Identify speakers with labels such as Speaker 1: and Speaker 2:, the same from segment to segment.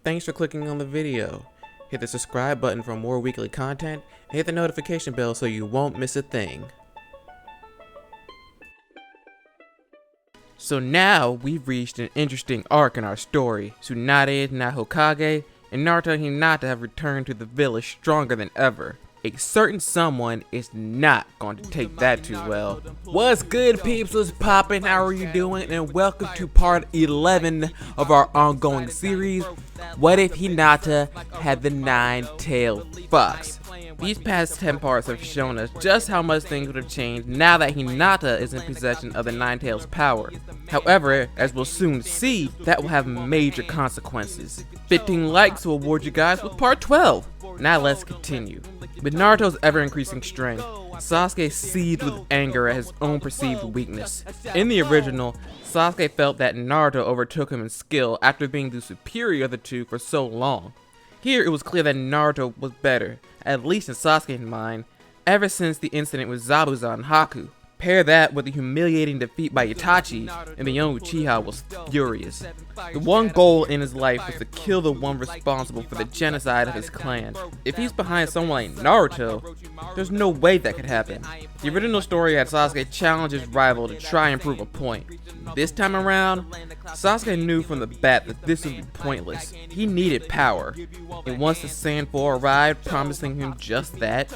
Speaker 1: thanks for clicking on the video. Hit the subscribe button for more weekly content, and hit the notification bell so you won't miss a thing. So now we've reached an interesting arc in our story. Tsunade is now Hokage, and Naruto and Hinata have returned to the village stronger than ever. A certain someone is not going to take that too well. What's good, peeps? What's poppin'? How are you doing? And welcome to part 11 of our ongoing series, What If Hinata Had the Nine-Tailed Fox? These past 10 parts have shown us just how much things would have changed now that Hinata is in possession of the Nine-Tails power. However, as we'll soon see, that will have major consequences. 15 likes will award you guys with part 12. Now let's continue. With Naruto's ever-increasing strength, Sasuke seethed with anger at his own perceived weakness. In the original, Sasuke felt that Naruto overtook him in skill after being the superior of the two for so long. Here it was clear that Naruto was better, at least in Sasuke's mind, ever since the incident with Zabuza and Haku. Pair that with the humiliating defeat by Itachi, and the young Uchiha was furious. The one goal in his life was to kill the one responsible for the genocide of his clan. If he's behind someone like Naruto, there's no way that could happen. The original story had Sasuke challenge his rival to try and prove a point. This time around, Sasuke knew from the bat that this would be pointless. He needed power, and once the Sand 4 arrived promising him just that,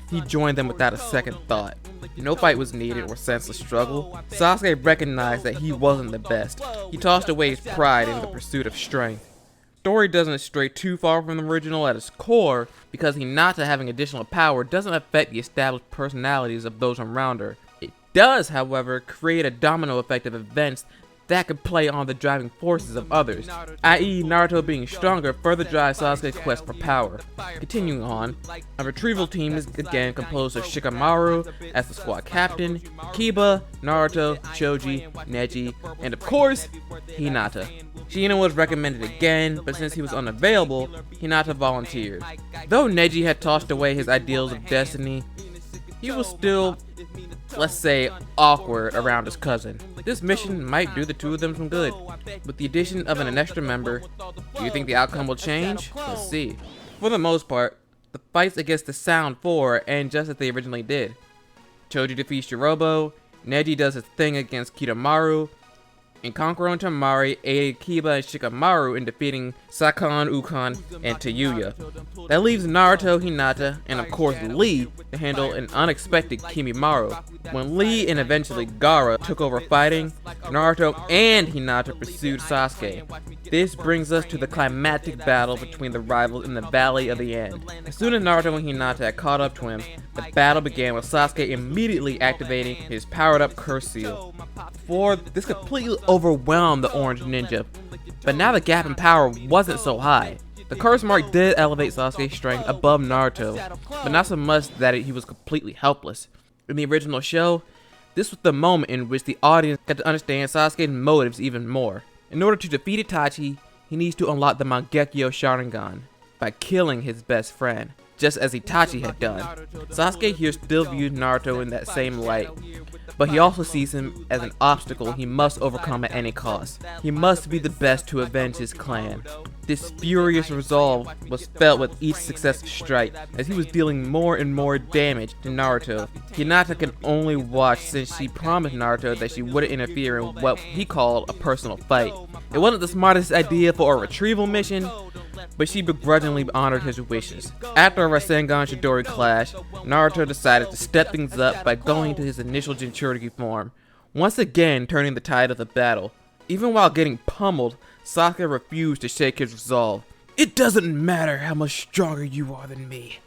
Speaker 1: he joined them without a second thought. No fight was needed or senseless struggle. Sasuke recognized that he wasn't the best. He tossed away his pride in the pursuit of strength. Story doesn't stray too far from the original at its core, because Hinata having additional power doesn't affect the established personalities of those around her. It does, however, create a domino effect of events that could play on the driving forces of others, i.e. Naruto being stronger further drives Sasuke's quest for power. Continuing on, a retrieval team is again composed of Shikamaru as the squad captain, Kiba, Naruto, Choji, Neji, and of course, Hinata. Shino was recommended again, but since he was unavailable, Hinata volunteered. Though Neji had tossed away his ideals of destiny, he was still, let's say, awkward around his cousin. This mission might do the two of them some good. With the addition of an extra member, do you think the outcome will change? Let's see. For the most part, the fights against the Sound 4 end just as they originally did. Choji defeats Shirobo, Neji does his thing against Kitamaru, and Kankuro and Tamari aided Kiba and Shikamaru in defeating Sakon, Ukon, and Tayuya. That leaves Naruto, Hinata, and of course Lee to handle an unexpected Kimimaru. When Lee and eventually Gaara took over fighting, Naruto and Hinata pursued Sasuke. This brings us to the climactic battle between the rivals in the Valley of the End. As soon as Naruto and Hinata had caught up to him, the battle began with Sasuke immediately activating his powered-up curse seal. Before, this completely overwhelmed the Orange Ninja, but now the gap in power wasn't so high. The curse mark did elevate Sasuke's strength above Naruto, but not so much that he was completely helpless. In the original show, this was the moment in which the audience got to understand Sasuke's motives even more. In order to defeat Itachi, he needs to unlock the Mangekyo Sharingan by killing his best friend, just as Itachi had done. Sasuke here still views Naruto in that same light, but he also sees him as an obstacle he must overcome at any cost. He must be the best to avenge his clan. This furious resolve was felt with each successive strike, as he was dealing more and more damage to Naruto. Hinata could only watch since she promised Naruto that she wouldn't interfere in what he called a personal fight. It wasn't the smartest idea for a retrieval mission, but she begrudgingly honored his wishes. After a Rasengan Chidori clash, Naruto decided to step things up by going to his initial jinchuriki form, once again turning the tide of the battle. Even while getting pummeled, Sasuke refused to shake his resolve. "It doesn't matter how much stronger you are than me.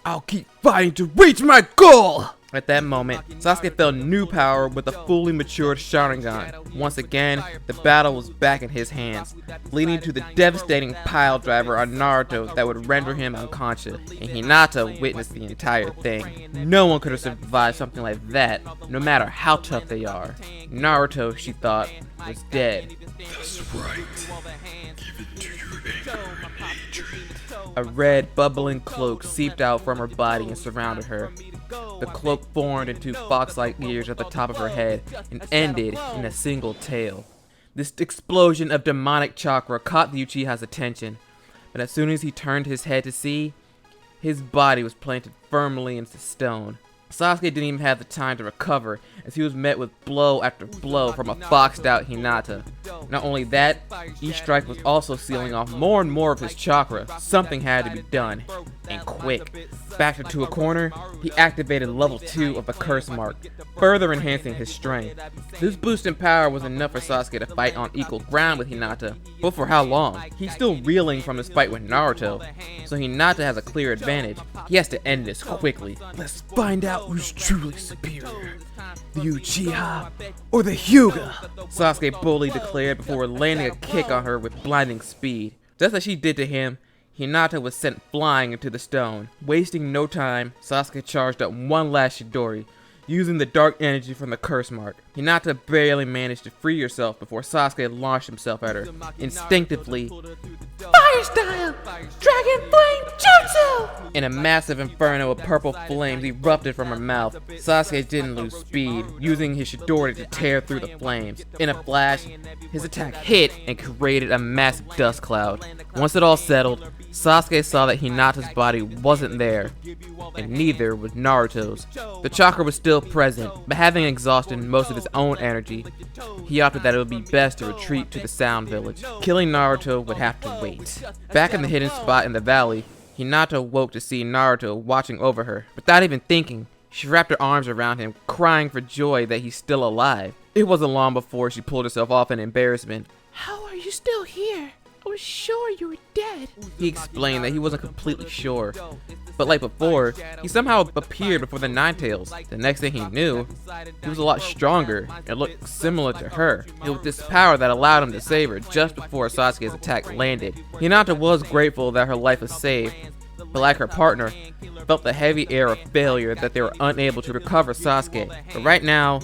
Speaker 1: I'll keep fighting to reach my goal!" At that moment, Sasuke felt new power with a fully matured Sharingan. Once again, the battle was back in his hands, leading to the devastating pile driver on Naruto that would render him unconscious, and Hinata witnessed the entire thing. No one could have survived something like that, no matter how tough they are. Naruto, she thought, was dead.
Speaker 2: That's right. Give it to your anger and hatred.
Speaker 1: A red, bubbling cloak seeped out from her body and surrounded her. The cloak formed into fox-like ears at the top of her head and ended in a single tail. This explosion of demonic chakra caught the Uchiha's attention. but as soon as he turned his head to see, his body was planted firmly into stone. Sasuke didn't even have the time to recover, as he was met with blow after blow from a foxed out Hinata. Not only that, each strike was also sealing off more and more of his chakra. Something had to be done, and quick. Backed into a corner, he activated level 2 of the curse mark, further enhancing his strength. This boost in power was enough for Sasuke to fight on equal ground with Hinata, but for how long? He's still reeling from his fight with Naruto, so Hinata has a clear advantage. He has to end this quickly. Let's find out who's truly superior, the Uchiha or the Hyuga, Sasuke boldly declared before landing a kick on her with blinding speed. Just as she did to him, Hinata was sent flying into the stone. Wasting no time, Sasuke charged up one last Chidori, using the dark energy from the curse mark. Hinata barely managed to free herself before Sasuke launched himself at her. Instinctively, Fire Style! Dragon Flame Jutsu! In a massive inferno of purple flames erupted from her mouth. Sasuke didn't lose speed, using his Chidori to tear through the flames. In a flash, his attack hit and created a massive dust cloud. Once it all settled, Sasuke saw that Hinata's body wasn't there, and neither was Naruto's. The chakra was still present, but having exhausted most of his own energy, he opted that it would be best to retreat to the Sound Village. Killing Naruto would have to wait. Back in the hidden spot in the valley, Hinata woke to see Naruto watching over her. Without even thinking, she wrapped her arms around him, crying for joy that he's still alive. It wasn't long before she pulled herself off in embarrassment. How are you still here? I was sure you were dead. He explained that he wasn't completely sure, but like before, he somehow appeared before the Nine Tails. The next thing he knew, he was a lot stronger and looked similar to her. It was this power that allowed him to save her just before Sasuke's attack landed. Hinata was grateful that her life was saved, but like her partner, felt the heavy air of failure that they were unable to recover Sasuke. But right now,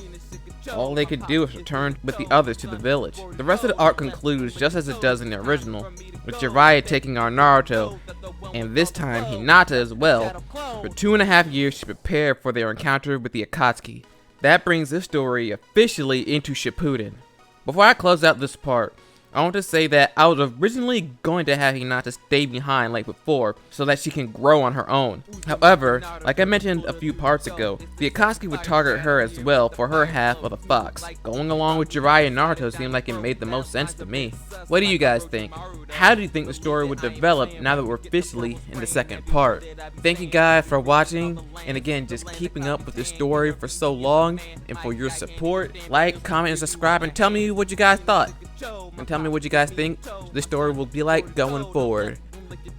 Speaker 1: all they could do is return with the others to the village. The rest of the arc concludes just as it does in the original, with Jiraiya taking on Naruto, and this time Hinata as well, for 2.5 years to prepare for their encounter with the Akatsuki. That brings this story officially into Shippuden. Before I close out this part, I want to say that I was originally going to have Hinata stay behind like before, so that she can grow on her own. However, like I mentioned a few parts ago, the Akatsuki would target her as well for her half of the fox. Going along with Jiraiya and Naruto seemed like it made the most sense to me. What do you guys think? How do you think the story would develop now that we're officially in the second part? Thank you guys for watching, and again, just keeping up with the story for so long, and for your support. Like, comment, and subscribe, and tell me what you guys thought. And tell me what you guys think the story will be like going forward.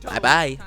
Speaker 1: Bye bye.